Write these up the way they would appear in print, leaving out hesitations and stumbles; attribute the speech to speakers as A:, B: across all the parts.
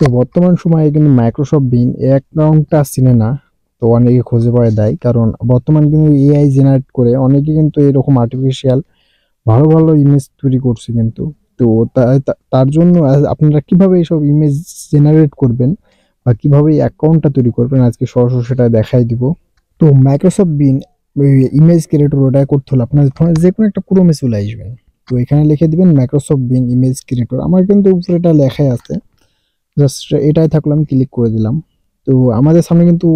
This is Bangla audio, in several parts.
A: তো বর্তমান সময়ে কিন্তু মাইক্রোসফট বিন এই অ্যাকাউন্টটা চিনে না, তো অনেকে খুঁজে পাওয়া দেয়, কারণ বর্তমান কিন্তু এআই জেনারেট করে অনেকে কিন্তু এরকম আর্টিফিশিয়াল ভালো ভালো ইমেজ তৈরি করছে কিন্তু। তো তার জন্য আপনারা কিভাবে এইসব ইমেজ জেনারেট করবেন বা কিভাবে এই অ্যাকাউন্টটা তৈরি করবেন আজকে সরাসরি সেটা দেখাই দিব। তো মাইক্রোসফট বিন ইমেজ ক্রিয়েটর ওটা করতে হলে আপনার ফোনে যে কোনো একটা ক্রোমে চলে আসবেন। তো এখানে লিখে দিবেন মাইক্রোসফট বিন ইমেজ ক্রিয়েটর। আমার কিন্তু উপরে এটা লেখাই আছে, জাস্ট এটাই থাকলো, আমি ক্লিক করে দিলাম। তো আমাদের সামনে কিন্তু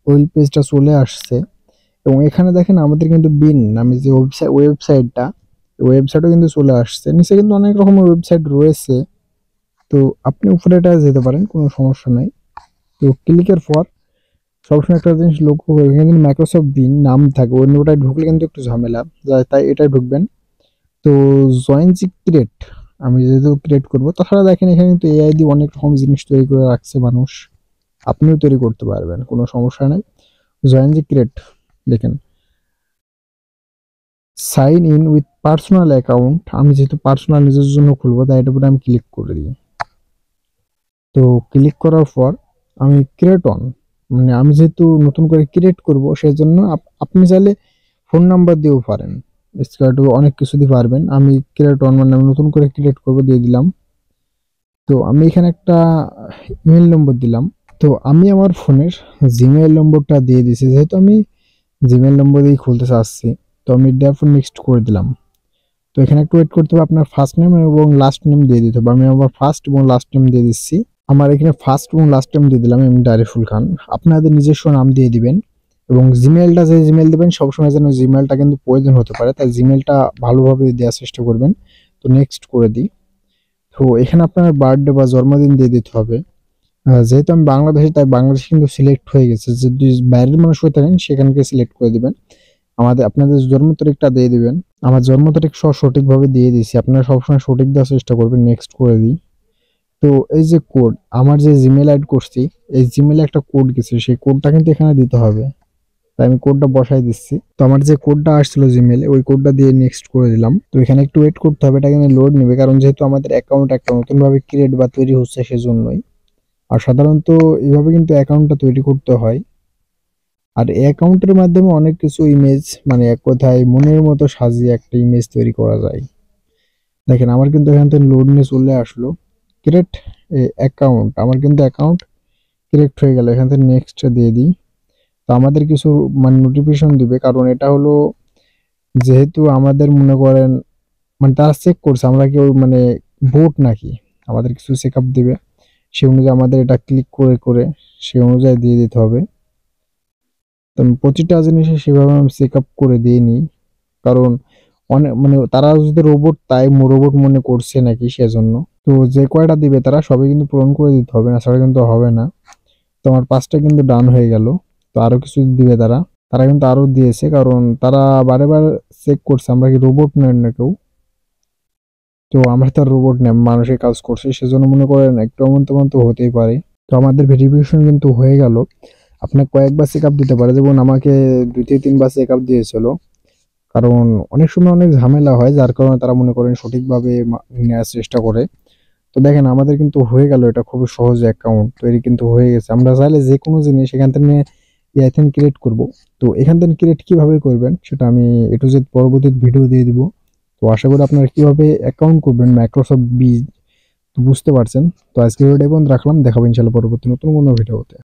A: ওয়েব পেজটা চলে আসছে, এবং এখানে দেখেন আমাদের কিন্তু বিন নামে যে ওয়েবসাইটটা, ওয়েবসাইটও কিন্তু চলে আসছে। নিচে কিন্তু অনেক রকমের ওয়েবসাইট রয়েছে, তো আপনি উপরে এটা যেতে পারেন, কোনো সমস্যা নাই। তো ক্লিকের পর সবসময় একটা জিনিস লক্ষ্য করবেন, এখানে কিন্তু মাইক্রোসফট বিন নাম থাকে, অন্য ওটায় ঢুকলে কিন্তু একটু ঝামেলা, তাই এটাই ঢুকবেন। তো জয়েন জি ক্রিয়েট, আমি যেহেতু ক্রিয়েট করবো, তাছাড়া দেখেন এখানে কিন্তু এআই দিয়ে অনেক রকম জিনিস তৈরি করে রাখছে মানুষ, আপনিও তৈরি করতে পারবেন, কোনো সমস্যা নাই। জয়েন জি ক্রিয়েট দেখেন, sign in with personal account, আমি যেহেতু পার্সোনাল নিজের জন্য খুলবো তাই এটার উপরে আমি ক্লিক করে দিই। তো ক্লিক করার পর আমি ক্রিয়েট অন, মানে আমি যেহেতু নতুন করে ক্রিয়েট করব সেজন্য আপনি চাইলে ফোন নাম্বার দিয়েও পারেন, স্ক্রিপ্ট অনেক কিছু দিয়ে পারবেন। আমি ক্রিয়েট অন মানে আমি নতুন করে ক্রিয়েট করব দিয়ে দিলাম। তো আমি এখানে একটা ইমেল নম্বর দিলাম। তো আমি আমার ফোনের জিমেইল নম্বরটা দিয়ে দিয়েছি, যেহেতু আমি জিমেইল নম্বর দিয়ে খুলতে চাচ্ছি, তো আমি দেওয়ার নেক্সট করে দিলাম। তো এখানে একটু ওয়েট করতে হবে, আপনার ফার্স্ট নেম এবং লাস্ট নেম দিয়ে দিতে হবে। আমি আমার ফার্স্ট এবং লাস্ট নেম দিয়ে দিচ্ছি। আমার এখানে ফার্স্ট এবং লাস্ট নেম দিয়ে দিলাম, আমি আরিফুল খান। আপনাদের নিজস্ব নাম দিয়ে দিবেন, এবং জিমেইলটা যে জিমেইল দেবেন সবসময় যেন জিমেইলটা কিন্তু প্রয়োজন হতে পারে, তাই জিমেইলটা ভালোভাবে দেওয়ার চেষ্টা করবেন। তো নেক্সট করে দিই। তো এখানে আপনার বার্থডে বা জন্মদিন দিয়ে দিতে হবে। যেহেতু আমি বাংলাদেশে, তাই বাংলাদেশ কিন্তু সিলেক্ট হয়ে গেছে, যদি বাইরের মানুষ হয়ে থাকেন সেখানকে সিলেক্ট করে দিবেন। আপনাদের জন্ম তারিখটা দিয়ে দিবেন। আমার জন্ম তারিখ সঠিকভাবে দিয়ে দিয়েছি, আপনারা সবসময় সঠিক দেওয়ার চেষ্টা করবেন। নেক্সট করে দিই। তো এই যে কোড, আমার যে জিমেল অ্যাড করছি, এই জিমেলে একটা কোড গেছে, সেই কোডটা কিন্তু এখানে দিতে হবে, তাই আমি কোডটা বসাই দিচ্ছি। তো আমার যে কোডটা আসছিল জিমেলে, ওই কোডটা দিয়ে নেক্সট করে দিলাম। তো এখানে একটু ওয়েট করতে হবে, এটা কিন্তু লোড নেবে, কারণ যেহেতু আমাদের অ্যাকাউন্ট একটা নতুন ভাবে ক্রিয়েট বা তৈরি হচ্ছে সেজন্যই। আর সাধারণত এইভাবে কিন্তু অ্যাকাউন্টটা তৈরি করতে হয়। আর এই অ্যাকাউন্টের মাধ্যমে অনেক কিছু ইমেজ, মানে এক কথায় মনের মতো সাজিয়ে একটা ইমেজ তৈরি করা যায়। দেখেন আমার কিন্তু এখান থেকে লোড নিয়ে চলে আসলো, ক্রিয়েট অ্যাকাউন্ট, আমার কিন্তু অ্যাকাউন্ট ক্রিয়েট হয়ে গেল। এখান থেকে নেক্সট দিয়ে দিই। তো আমাদের কিছু মানে নোটিফিকেশন দিবে, কারণ এটা হলো যেহেতু আমাদের মনে করেন মানে তারা চেক করছে আমরা কি ওই মানে ভোট নাকি, আমাদের কিছু চেক আপ দিবে, সেই অনুযায়ী আমাদের এটা ক্লিক করে করে সেই অনুযায়ী দিয়ে দিতে হবে। তো আমি প্রতিটা জিনিসে সেভাবে আমি চেক আপ করে দিয়ে নিই, কারণ অনেক মানে তারা যদি রোবট, তাই রোবট মনে করছে নাকি সেজন্য। তো যে কয়টা দিবে তারা সবই কিন্তু পূরণ করে দিতে হবে, না ছাড়া কিন্তু হবে না। তো আমার 5টা কিন্তু ডান হয়ে গেল। তো আরো কিছু দিবে তারা, তারা কিন্তু আরো দিয়েছে, কারণ তারা বারে চেক করছে আমরা কি রোবট নয় না কেউ। তো আমরা তো রোবট না, মানুষের কাজ করছে, সেজন্য মনে করেন একটু এমন তেমন তো হতেই পারে। তো আমাদের ভেরিফিকেশন কিন্তু হয়ে গেল। আপনার কয়েকবার চেক আপ দিতে পারে, যেমন আমাকে 2 থেকে 3বার চেক আপ দিয়েছিল, কারণ অনেক সময় অনেক ঝামেলা হয়, যার কারণে তারা মনে করেন সঠিকভাবে নেওয়ার চেষ্টা করে। তো দেখেন আমাদের কিন্তু হয়ে গেল, এটা খুবই সহজ অ্যাকাউন্ট তৈরি কিন্তু হয়ে গেছে। আমরা চাইলে যে কোনো জিনিস এখান থেকে এআই থেকে ক্রিয়েট করব। তো এখান থেকে ক্রিয়েট কিভাবে করবেন সেটা আমি এ টু জেড পরবর্তী ভিডিও দিয়ে দিব। তো আশা করি আপনারা কিভাবে অ্যাকাউন্ট করবেন মাইক্রোসফট বিজ বুঝতে পারছেন। তো আজকে ভিডিও এই পর্যন্ত রাখলাম, দেখাবো ইনশাল্লাহ পরবর্তী নতুন কোনো ভিডিওতে।